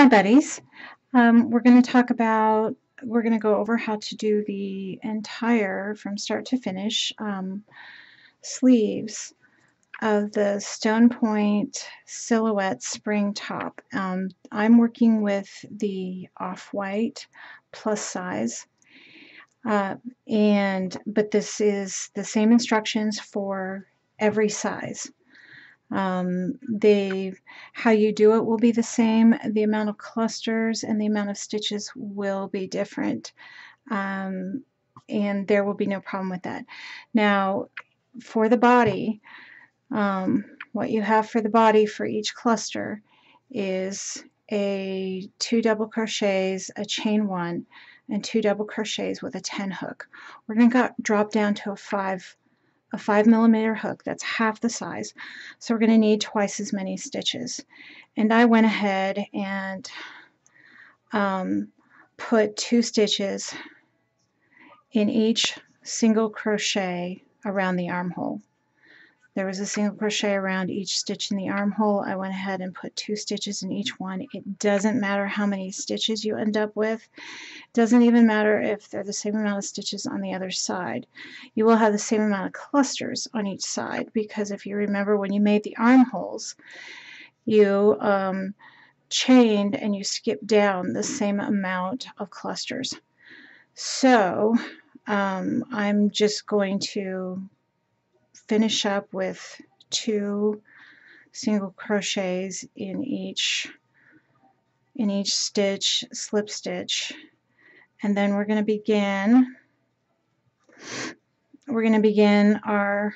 Hi buddies. We're going to we're going to go over how to do the entire, from start to finish, sleeves of the Stone Point Silhouette spring top. I'm working with the off-white plus size, but this is the same instructions for every size. How you do it will be the same. The amount of clusters and the amount of stitches will be different, and there will be no problem with that. Now, for the body, what you have for the body for each cluster is a 2 double crochets, a chain 1, and 2 double crochets with a 10 hook. We're going to drop down to a 5mm hook. That's half the size, so we're going to need twice as many stitches. And I went ahead and put 2 stitches in each single crochet around the armhole. There was a single crochet around each stitch in the armhole. I went ahead and put 2 stitches in each one. It doesn't matter how many stitches you end up with. It doesn't even matter if they're the same amount of stitches on the other side. You will have the same amount of clusters on each side, because if you remember when you made the armholes, you chained and you skipped down the same amount of clusters. So I'm just going to finish up with 2 single crochets in each stitch, slip stitch, and then we're going to begin our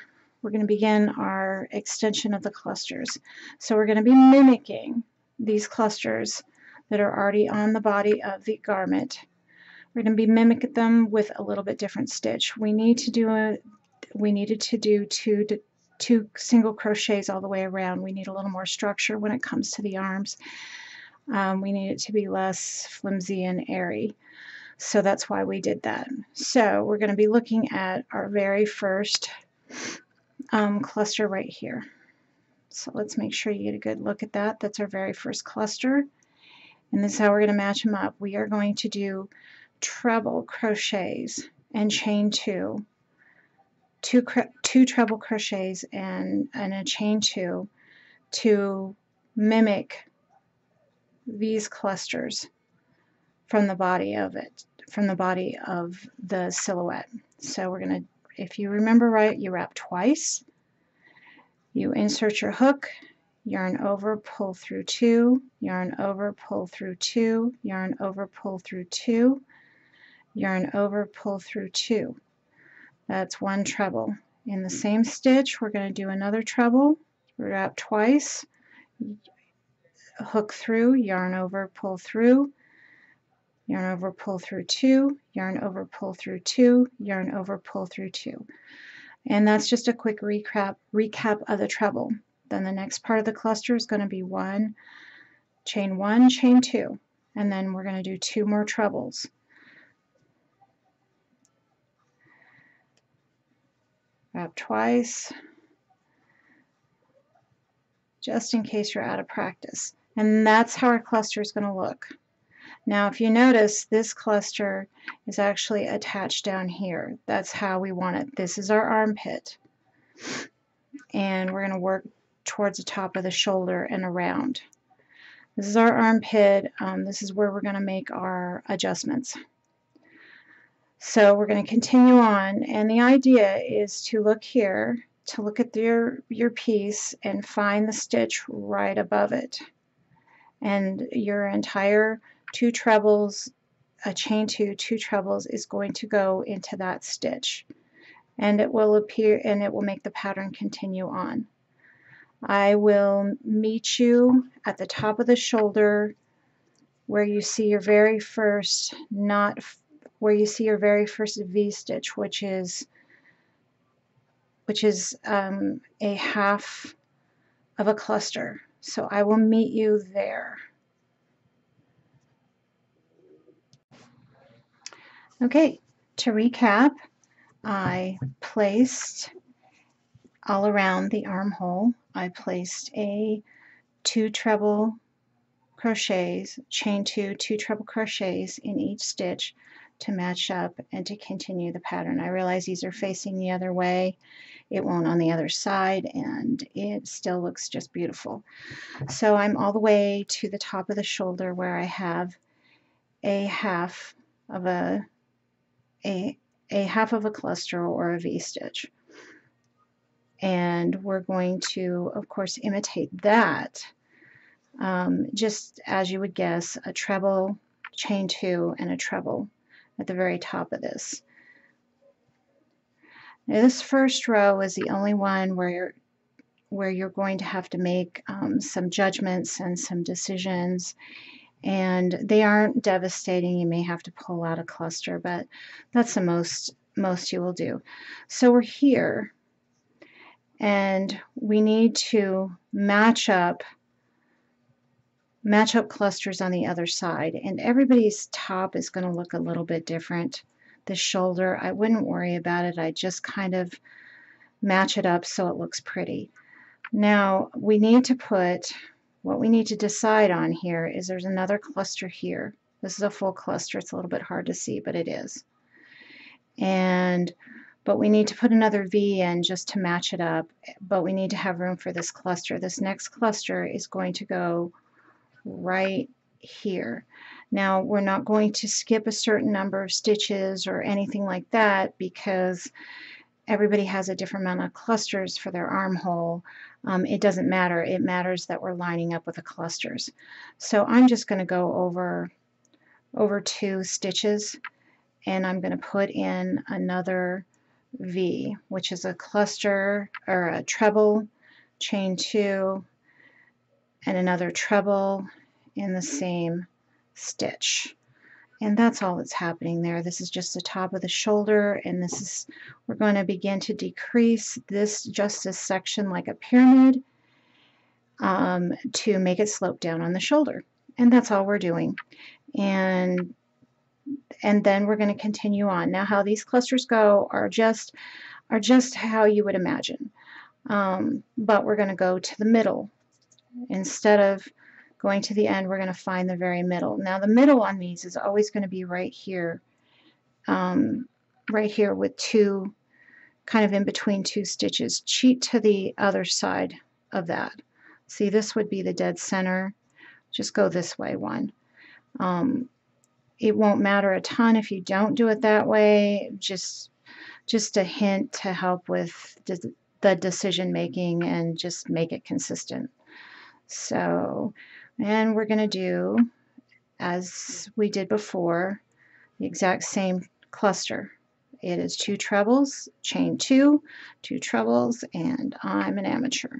extension of the clusters. So we're going to be mimicking these clusters that are already on the body of the garment. We're going to be mimicking them with a little bit different stitch. We needed to do two single crochets all the way around. We need a little more structure when it comes to the arms. We need it to be less flimsy and airy. So that's why we did that. So we're going to be looking at our very first cluster right here. So let's make sure you get a good look at that. That's our very first cluster. And this is how we're going to match them up. We are going to do treble crochets and chain 2. Two treble crochets and a chain 2 to mimic these clusters from the body of the silhouette. So we're going to, if you remember right, you wrap twice, you insert your hook, yarn over, pull through 2, yarn over, pull through 2, yarn over, pull through 2, yarn over, pull through 2. That's 1 treble. In the same stitch, we're going to do another treble, wrap twice, hook through, yarn over, pull through, yarn over, pull through 2, yarn over, pull through 2, yarn over, pull through 2. And that's just a quick recap of the treble. Then the next part of the cluster is going to be 1, chain 1, chain 2, and then we're going to do 2 more trebles. Wrap twice, just in case you're out of practice. And that's how our cluster is going to look. Now if you notice, this cluster is actually attached down here. That's how we want it. This is our armpit. And we're going to work towards the top of the shoulder and around. This is our armpit. This is where we're going to make our adjustments. So we're going to continue on, and the idea is to look here, to look at your piece and find the stitch right above it. And your entire 2 trebles, a chain 2, 2 trebles is going to go into that stitch. And it will appear, and it will make the pattern continue on. I will meet you at the top of the shoulder where you see your very first V stitch, which is a half of a cluster. So I will meet you there. Okay, to recap, I placed all around the armhole, I placed a 2 treble crochets, chain 2, 2 treble crochets in each stitch to match up and to continue the pattern. I realize these are facing the other way. It won't on the other side, and it still looks just beautiful. So I'm all the way to the top of the shoulder where I have a half of a cluster or a V-stitch. And we're going to, of course, imitate that, just as you would guess, a treble, chain 2, and a treble at the very top of this. Now, this first row is the only one where you're going to have to make some judgments and some decisions, and they aren't devastating. You may have to pull out a cluster, but that's the most you will do. So we're here, and we need to match up clusters on the other side, and everybody's top is going to look a little bit different. The shoulder, I wouldn't worry about it. I just kind of match it up so it looks pretty. Now we need to put, what we need to decide on here is there's another cluster here. This is a full cluster. It's a little bit hard to see, but it is. But we need to put another V in just to match it up, but we need to have room for this cluster. This next cluster is going to go right here. Now we're not going to skip a certain number of stitches or anything like that because everybody has a different amount of clusters for their armhole. It doesn't matter. It matters that we're lining up with the clusters. So I'm just going to go over 2 stitches, and I'm going to put in another V, which is a cluster or a treble, chain 2, and another treble in the same stitch. And that's all that's happening there. This is just the top of the shoulder, and this is, we're going to begin to decrease this section like a pyramid to make it slope down on the shoulder. And that's all we're doing. And then we're going to continue on. Now how these clusters go are just how you would imagine. But we're going to go to the middle. Instead of going to the end, we're going to find the very middle. Now the middle on these is always going to be right here with 2, kind of in between 2 stitches. Cheat to the other side of that. See, this would be the dead center. Just go this way one. It won't matter a ton if you don't do it that way. Just a hint to help with the decision making and just make it consistent. So, and we're going to do, as we did before, the exact same cluster. It is 2 trebles, chain 2, 2 trebles, and I'm an amateur.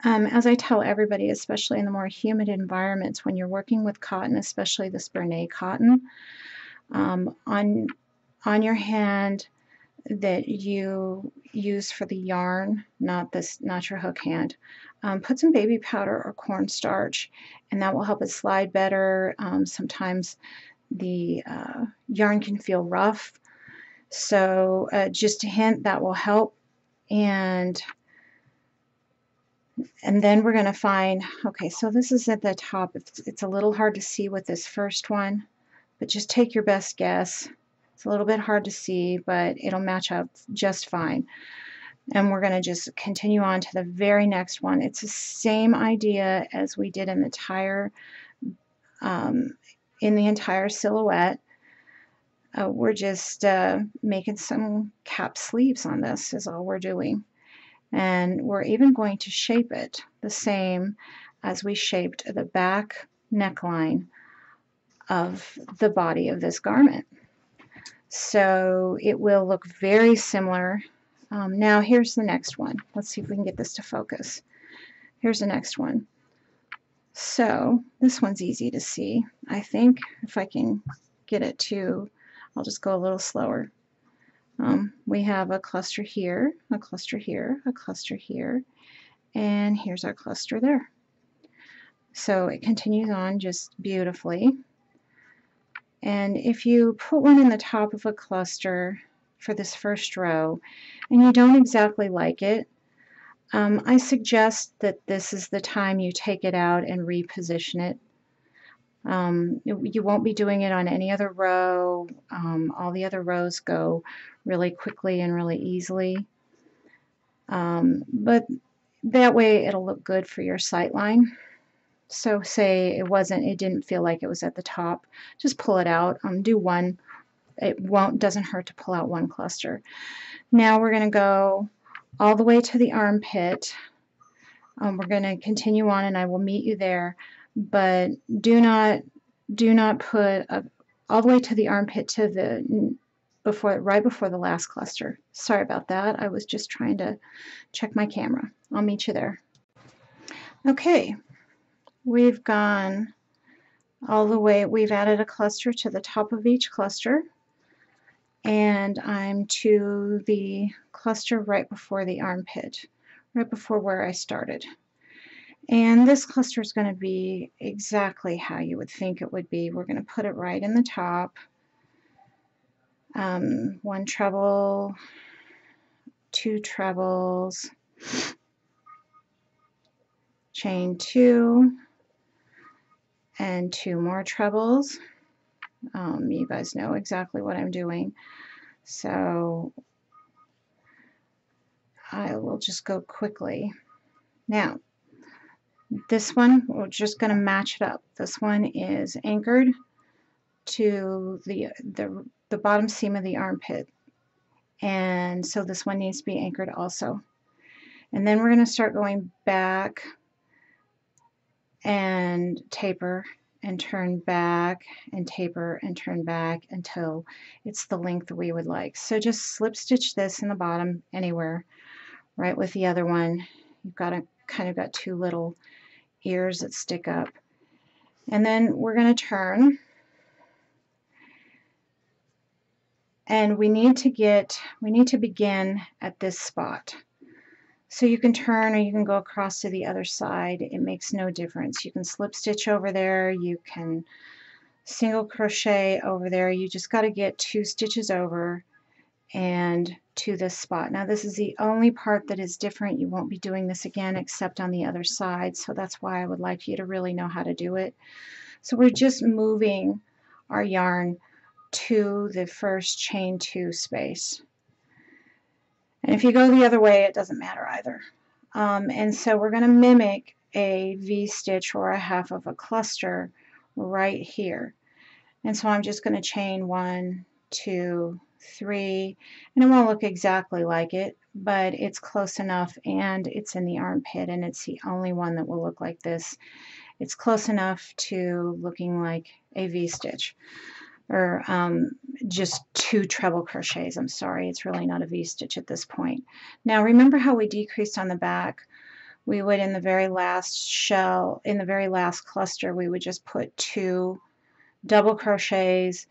As I tell everybody, especially in the more humid environments, when you're working with cotton, especially this Bernay cotton, on your hand that you use for the yarn, not your hook hand, put some baby powder or cornstarch, and that will help it slide better. Sometimes the yarn can feel rough, so just a hint, that will help. And then we're going to find, okay, so this is at the top. It's a little hard to see with this first one, but just take your best guess. It's a little bit hard to see, but it'll match up just fine. And we're going to just continue on to the very next one. It's the same idea as we did in the entire silhouette. We're just making some cap sleeves on this is all we're doing. And we're even going to shape it the same as we shaped the back neckline of the body of this garment. So it will look very similar. Now here's the next one. Let's see if we can get this to focus. Here's the next one. So this one's easy to see, I think. If I can get it to, I'll just go a little slower. We have a cluster here, a cluster here, a cluster here, and here's our cluster there. So it continues on just beautifully. And if you put one in the top of a cluster for this first row and you don't exactly like it, I suggest that this is the time you take it out and reposition it. You won't be doing it on any other row. All the other rows go really quickly and really easily. But that way it'll look good for your sight line. So say it didn't feel like it was at the top, just pull it out. Do one. It doesn't hurt to pull out one cluster. Now we're going to go all the way to the armpit. We're going to continue on, and I will meet you there. But do not put all the way to the armpit to the right before the last cluster. Sorry about that. I was just trying to check my camera. I'll meet you there. Okay, we've gone all the way. We've added a cluster to the top of each cluster, and I'm to the cluster right before the armpit, right before where I started. And this cluster is going to be exactly how you would think it would be. We're going to put it right in the top. One treble, two trebles, chain two, and two more trebles. You guys know exactly what I'm doing, so I will just go quickly. Now, this one, we're just going to match it up. This one is anchored to the bottom seam of the armpit, and so this one needs to be anchored also. And then we're going to start going back and taper and turn back and taper and turn back until it's the length we would like. So just slip stitch this in the bottom anywhere, right with the other one. You've got got two little ears that stick up. And then we're going to turn, and we need to begin at this spot. So you can turn or you can go across to the other side. It makes no difference. You can slip stitch over there, you can single crochet over there. You just got to get 2 stitches over and to this spot. Now this is the only part that is different. You won't be doing this again except on the other side, so that's why I would like you to really know how to do it. So we're just moving our yarn to the first chain 2 space. And if you go the other way, it doesn't matter either. And so we're going to mimic a V-stitch or a half of a cluster right here. And so I'm just going to chain 1, 2, 3, and it won't look exactly like it, but it's close enough, and it's in the armpit, and it's the only one that will look like this. It's close enough to looking like a V-stitch. Or just 2 treble crochets. I'm sorry, it's really not a V-stitch at this point. Now remember how we decreased on the back? We would, in the very last shell, in the very last cluster, we would just put 2 double crochets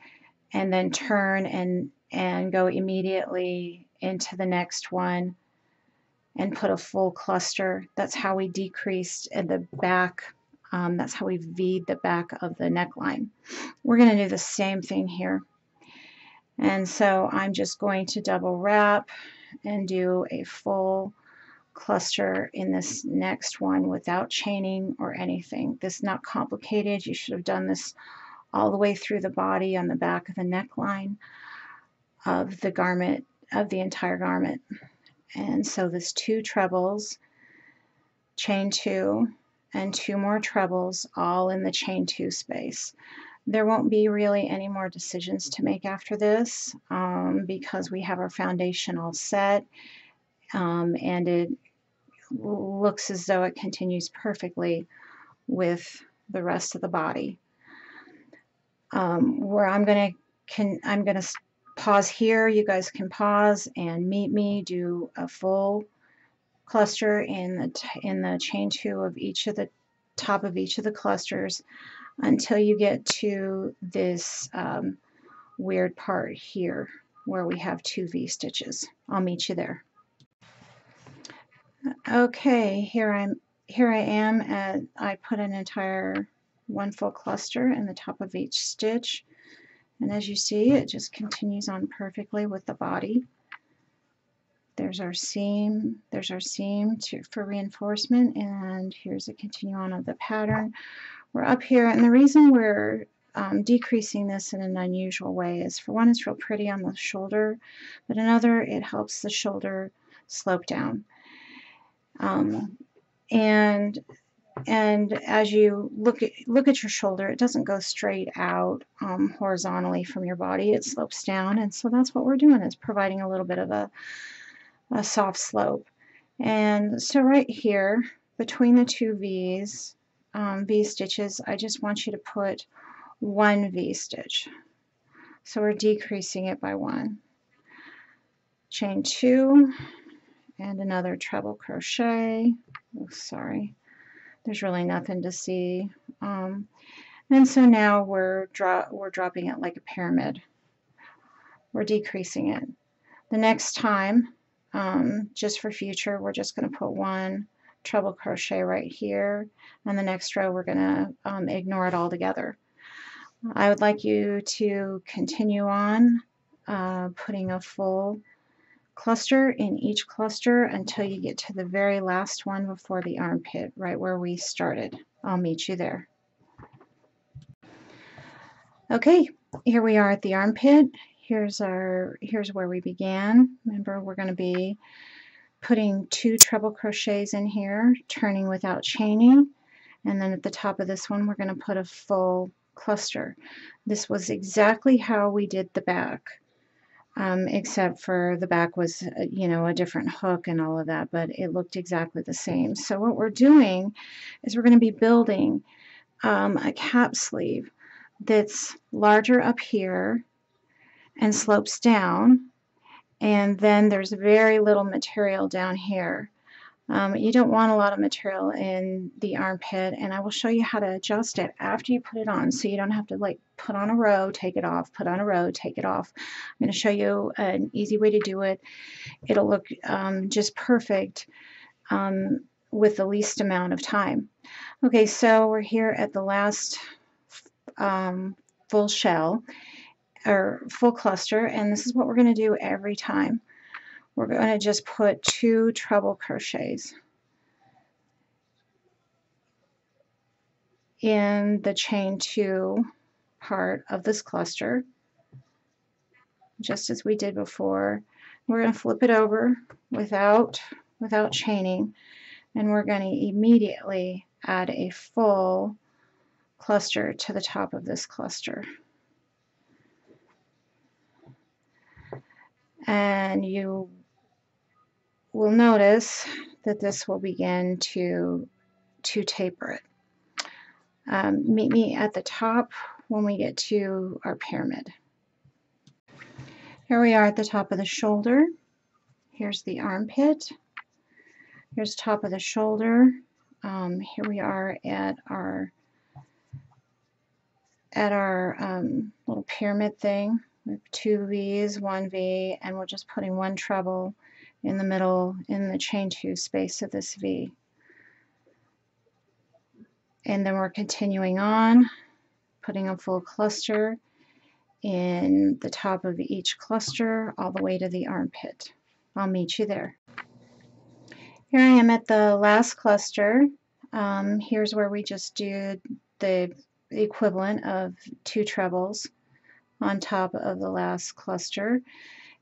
and then turn and go immediately into the next one and put a full cluster. That's how we decreased at the back. That's how we V'd the back of the neckline. We're going to do the same thing here. And so I'm just going to double wrap and do a full cluster in this next one without chaining or anything. This is not complicated. You should have done this all the way through the body on the back of the neckline of the garment, of the entire garment. And so this 2 trebles, chain 2, and 2 more trebles, all in the chain 2 space. There won't be really any more decisions to make after this because we have our foundation all set, and it looks as though it continues perfectly with the rest of the body. Where I'm going to pause here. You guys can pause and meet me, do a full cluster in the chain 2 of each of the top of each of the clusters until you get to this weird part here where we have 2 V-stitches. I'll meet you there. Okay, here I am at, I put an entire 1 full cluster in the top of each stitch, and as you see, it just continues on perfectly with the body. there's our seam for reinforcement, and here's a continue on of the pattern. We're up here, and the reason we're decreasing this in an unusual way is, for one, it's real pretty on the shoulder, but another, it helps the shoulder slope down. And as you look at your shoulder, it doesn't go straight out horizontally from your body. It slopes down, and so that's what we're doing, is providing a little bit of a soft slope. And so right here, between the two V's, V stitches, I just want you to put one V stitch. So we're decreasing it by one. Chain 2, and another treble crochet. Oh, sorry. There's really nothing to see. And so now we're dropping it like a pyramid. We're decreasing it. The next time, just for future, we're just going to put one treble crochet right here, and the next row we're going to ignore it altogether. I would like you to continue on putting a full cluster in each cluster until you get to the very last one before the armpit, right where we started. I'll meet you there. Okay, here we are at the armpit. Here's where we began. Remember, we're going to be putting 2 treble crochets in here, turning without chaining, and then at the top of this one we're going to put a full cluster. This was exactly how we did the back. Except for the back was, a different hook and all of that, but it looked exactly the same. So what we're doing is we're going to be building a cap sleeve that's larger up here and slopes down, and then there's very little material down here. You don't want a lot of material in the armpit, and I will show you how to adjust it after you put it on, so you don't have to like put on a row, take it off, put on a row, take it off. I'm going to show you an easy way to do it. It'll look just perfect with the least amount of time. Okay, so we're here at the last full shell, or full cluster, and this is what we're going to do every time. We're going to just put 2 treble crochets in the chain 2 part of this cluster, just as we did before. We're going to flip it over without chaining, and we're going to immediately add a full cluster to the top of this cluster. And you will notice that this will begin to taper it. Meet me at the top when we get to our pyramid. Here we are at the top of the shoulder. Here's the armpit. Here's the top of the shoulder. Here we are at our little pyramid thing with 2 V's, 1 V, and we're just putting 1 treble in the middle in the chain 2 space of this V. And then we're continuing on, putting a full cluster in the top of each cluster all the way to the armpit. I'll meet you there. Here I am at the last cluster. Here's where we just did the equivalent of 2 trebles on top of the last cluster,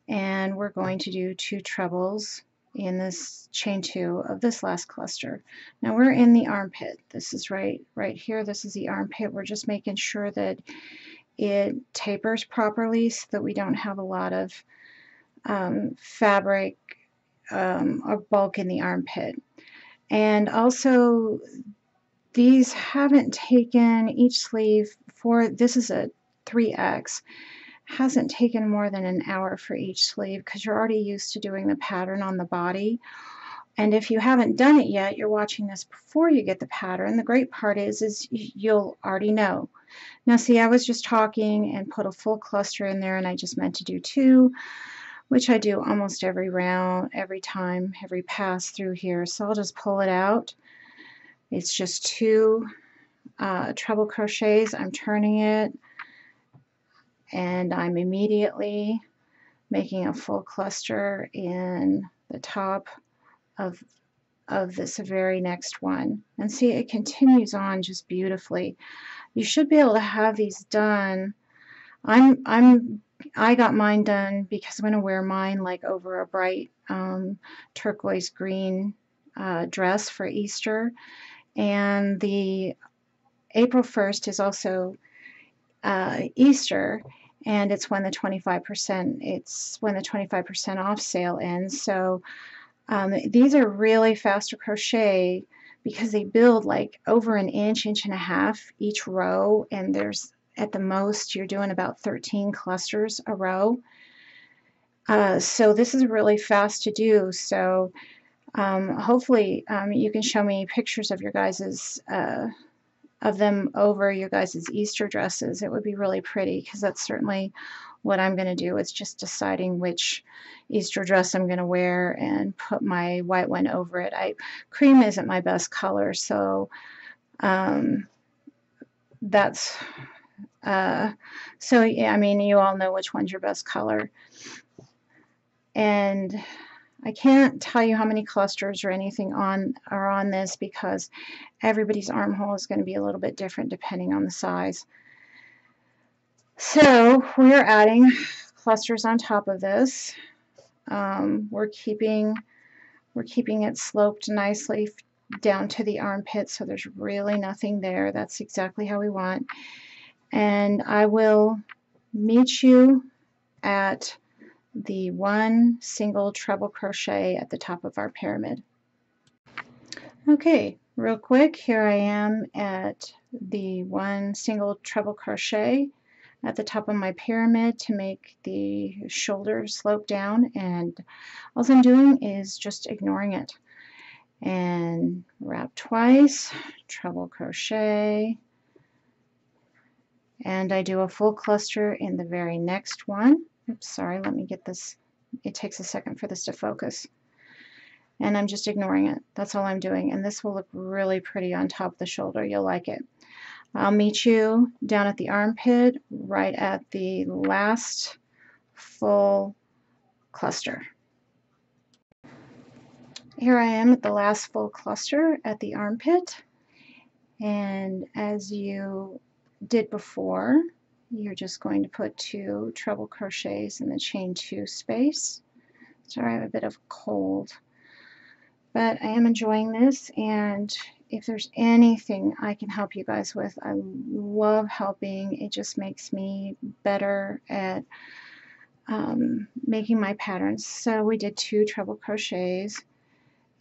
and we're going to do 2 trebles in this chain 2 of this last cluster. Now we're in the armpit. This is right here. This is the armpit. We're just making sure that it tapers properly so that we don't have a lot of fabric or bulk in the armpit. And also, these haven't taken, each sleeve for, this is a 3X, hasn't taken more than an hour for each sleeve because you're already used to doing the pattern on the body. And if you haven't done it yet, you're watching this before you get the pattern. The great part is you'll already know. Now see, I was just talking and put a full cluster in there, and I just meant to do 2, which I do almost every round, every time, every pass through here. So I'll just pull it out. It's just 2 treble crochets. I'm turning it, and I'm immediately making a full cluster in the top of this very next one. And see, it continues on just beautifully. You should be able to have these done. I got mine done because I'm going to wear mine like over a bright turquoise green dress for Easter. And the April 1st is also Easter, and it's when the 25% off sale ends. So these are really faster crochet because they build like over an inch, inch and a half each row, and there's at the most you're doing about 13 clusters a row. So this is really fast to do. So hopefully you can show me pictures of your guys's of them over your guys' Easter dresses. It would be really pretty, because that's certainly what I'm going to do. It's just deciding which Easter dress I'm going to wear and put my white one over it. Cream isn't my best color, so that's so yeah, I mean, you all know which one's your best color. And I can't tell you how many clusters or anything are on this, because everybody's armhole is going to be a little bit different depending on the size. So we're adding clusters on top of this. We're keeping it sloped nicely down to the armpit, so there's really nothing there. That's exactly how we want. And I will meet you at the one single treble crochet at the top of our pyramid. Okay, real quick, here I am at the one single treble crochet at the top of my pyramid to make the shoulders slope down, and all I'm doing is just ignoring it. And wrap twice, treble crochet, and I do a full cluster in the very next one. Oops, sorry, let me get this. It takes a second for this to focus. And I'm just ignoring it. That's all I'm doing. And this will look really pretty on top of the shoulder. You'll like it. I'll meet you down at the armpit, right at the last full cluster. Here I am at the last full cluster at the armpit. And as you did before, you're just going to put 2 treble crochets in the chain 2 space. Sorry, I have a bit of a cold, but I am enjoying this, and if there's anything I can help you guys with, I love helping. It just makes me better at making my patterns. So we did 2 treble crochets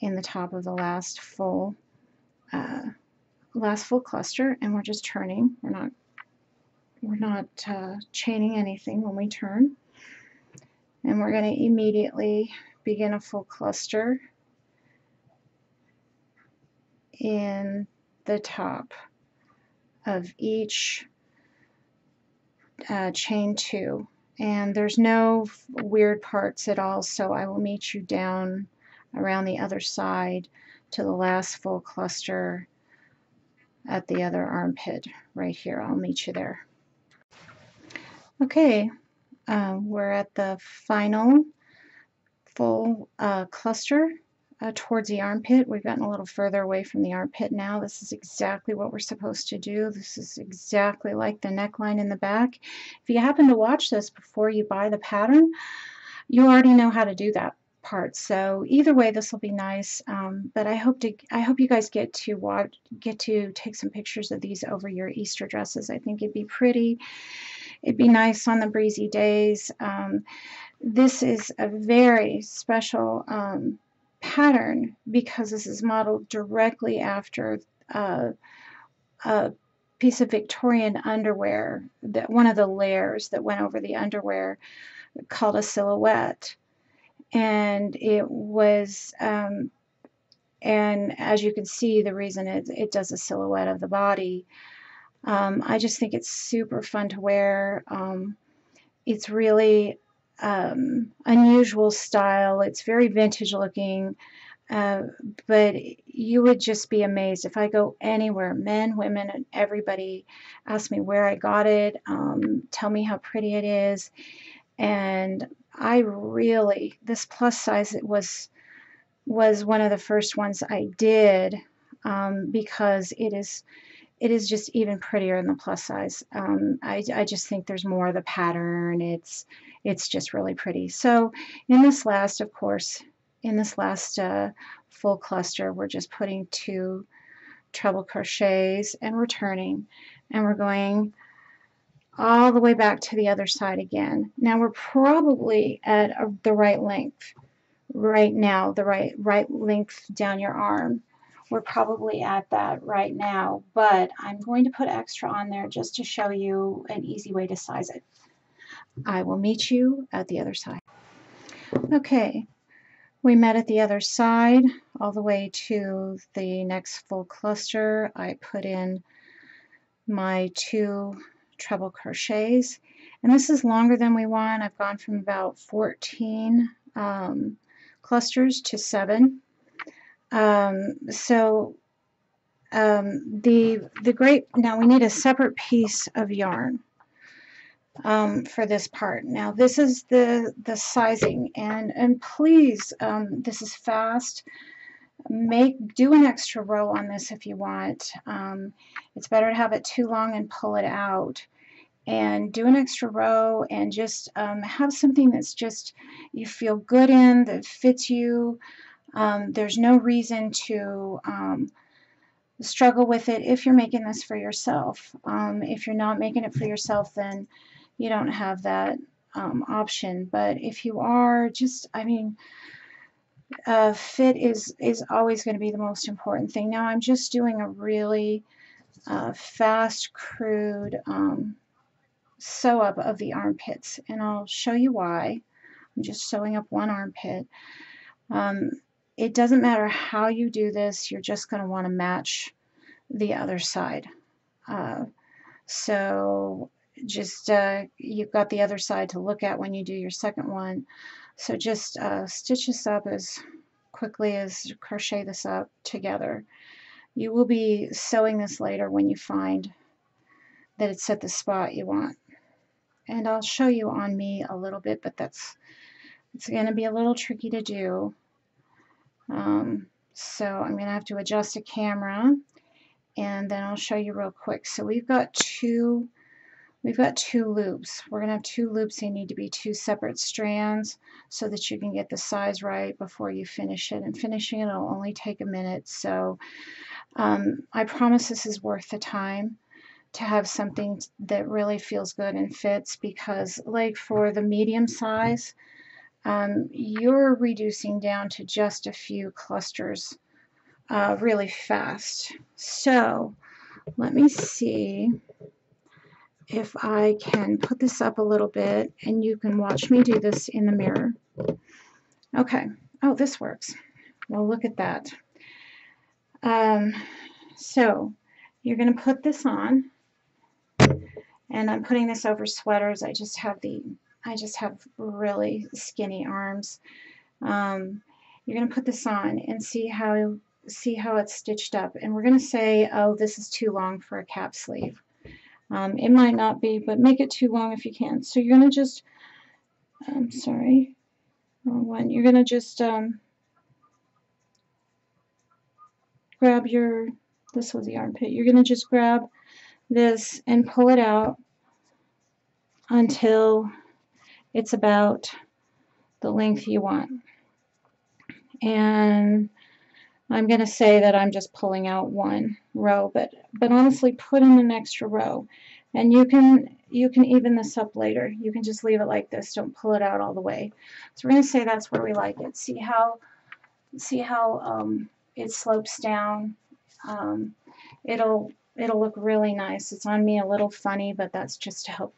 in the top of the last full cluster, and we're just turning. We're not chaining anything when we turn. And we're going to immediately begin a full cluster in the top of each chain 2. And there's no weird parts at all, so I will meet you down around the other side to the last full cluster at the other armpit right here. I'll meet you there. Okay, we're at the final full cluster towards the armpit. We've gotten a little further away from the armpit now. This is exactly what we're supposed to do. This is exactly like the neckline in the back. If you happen to watch this before you buy the pattern, you already know how to do that part. So either way, this will be nice. But I hope you guys get to take some pictures of these over your Easter dresses. I think it'd be pretty. It'd be nice on the breezy days. This is a very special pattern because this is modeled directly after a piece of Victorian underwear, that one of the layers that went over the underwear, called a silhouette. And it was and as you can see, the reason it does a silhouette of the body, I just think it's super fun to wear. It's really unusual style. It's very vintage looking, but you would just be amazed. If I go anywhere, men, women, and everybody ask me where I got it, tell me how pretty it is. And I really, this plus size, it was was one of the first ones I did because it is just even prettier in the plus size. I just think there's more of the pattern. It's just really pretty. So in this last, of course, in this last full cluster, we're just putting 2 treble crochets and returning, and we're going all the way back to the other side again. Now we're probably at the right length right now, the right length down your arm. We're probably at that right now, but I'm going to put extra on there just to show you an easy way to size it. I will meet you at the other side. Okay, we met at the other side all the way to the next full cluster. I put in my 2 treble crochets, and this is longer than we want. I've gone from about 14 clusters to 7. The great, now we need a separate piece of yarn for this part. Now this is the sizing, and please, this is fast. Do an extra row on this if you want. It's better to have it too long and pull it out. And do an extra row and just have something that's just you feel good in, that fits you. There's no reason to struggle with it if you're making this for yourself. If you're not making it for yourself, then you don't have that option. But if you are, just, I mean, fit is always going to be the most important thing. Now I'm just doing a really fast, crude sew up of the armpits, and I'll show you why. I'm just sewing up one armpit. It doesn't matter how you do this, you're just going to want to match the other side. So just you've got the other side to look at when you do your second one. So just stitch this up as quickly as crochet this up together. You will be sewing this later when you find that it's at the spot you want. And I'll show you on me a little bit, but it's going to be a little tricky to do. So I'm going to have to adjust the camera, and then I'll show you real quick. So we've got two loops. We're going to have 2 loops. They need to be 2 separate strands so that you can get the size right before you finish it. And finishing it will only take a minute. So I promise this is worth the time to have something that really feels good and fits, because like for the medium size, you're reducing down to just a few clusters really fast. So let me see if I can put this up a little bit and you can watch me do this in the mirror. Okay, oh, this works. Well, look at that. So you're going to put this on, and I'm putting this over sweaters. I just have really skinny arms. You're going to put this on and see how it's stitched up, and we're going to say, oh, this is too long for a cap sleeve. It might not be, but make it too long if you can. So you're going to just, sorry, wrong one. You're going to just grab your, this was the armpit. You're going to just grab this and pull it out until it's about the length you want. And I'm going to say that I'm just pulling out 1 row, but honestly, put in an extra row, and you can even this up later. You can just leave it like this. Don't pull it out all the way. So we're going to say that's where we like it. See how it slopes down. It'll look really nice. It's on me a little funny, but that's just to help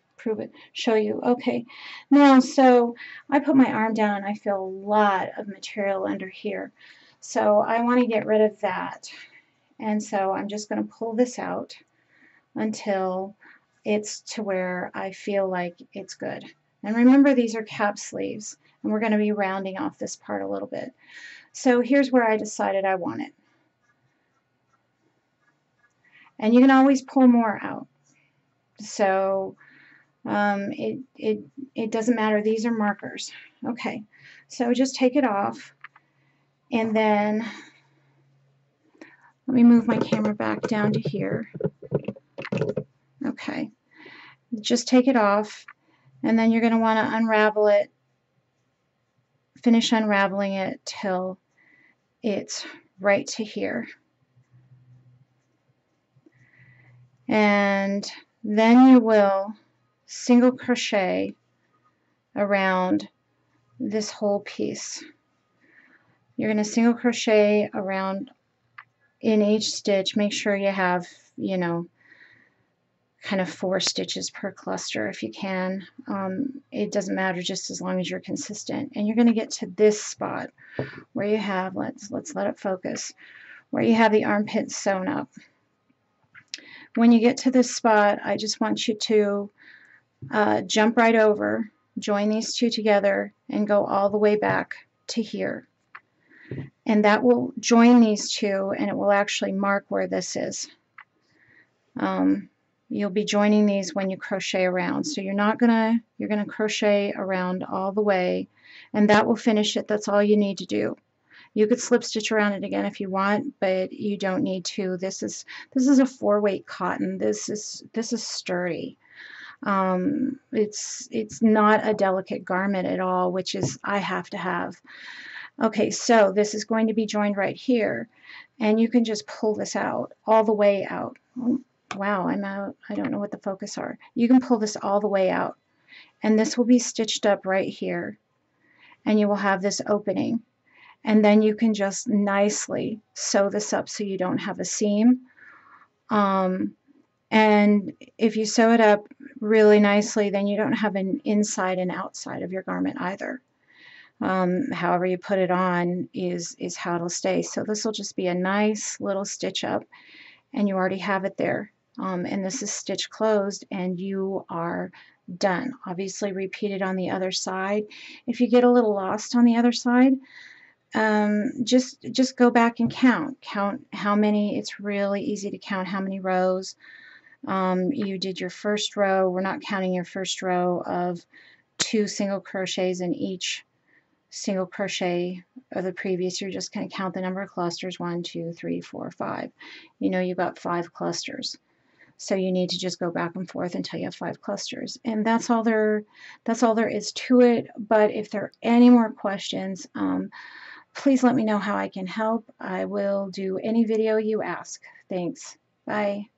show you. Okay, now so I put my arm down and I feel a lot of material under here. So I want to get rid of that, and so I'm just going to pull this out until it's to where I feel like it's good. And remember, these are cap sleeves, and we're going to be rounding off this part a little bit. So here's where I decided I want it. And you can always pull more out. So it doesn't matter. These are markers. Okay, so just take it off. And then let me move my camera back down to here. Okay, just take it off, and then you're going to want to unravel it, finish unraveling it till it's right to here. And then you will single crochet around this whole piece. You're going to single crochet around in each stitch. Make sure you have, you know, kind of 4 stitches per cluster if you can. It doesn't matter, just as long as you're consistent. And you're going to get to this spot where you have, let's let it focus, where you have the armpit sewn up. When you get to this spot, I just want you to jump right over, join these two together, and go all the way back to here. And that will join these two, and it will actually mark where this is. You'll be joining these when you crochet around. So you're gonna crochet around all the way, and that will finish it. That's all you need to do. You could slip stitch around it again if you want, but you don't need to. This is a 4-weight cotton. This is sturdy. It's not a delicate garment at all, which is I have to have. Okay, so this is going to be joined right here, and you can just pull this out all the way out. Oh, wow, I'm out. I don't know what the focus are. You can pull this all the way out, and this will be stitched up right here, and you will have this opening, and then you can just nicely sew this up so you don't have a seam. And if you sew it up really nicely, then you don't have an inside and outside of your garment either. However you put it on is how it'll stay. So this will just be a nice little stitch up, and you already have it there. And this is stitch closed, and you are done. Obviously repeat it on the other side. If you get a little lost on the other side, just go back and count how many. It's really easy to count how many rows. You did your first row. We're not counting your first row of 2 single crochets in each single crochet of the previous. You're just going to count the number of clusters, 1, 2, 3, 4, 5. You know you've got 5 clusters, so you need to just go back and forth until you have 5 clusters, and that's all there is to it. But if there are any more questions, please let me know how I can help. I will do any video you ask. Thanks. Bye.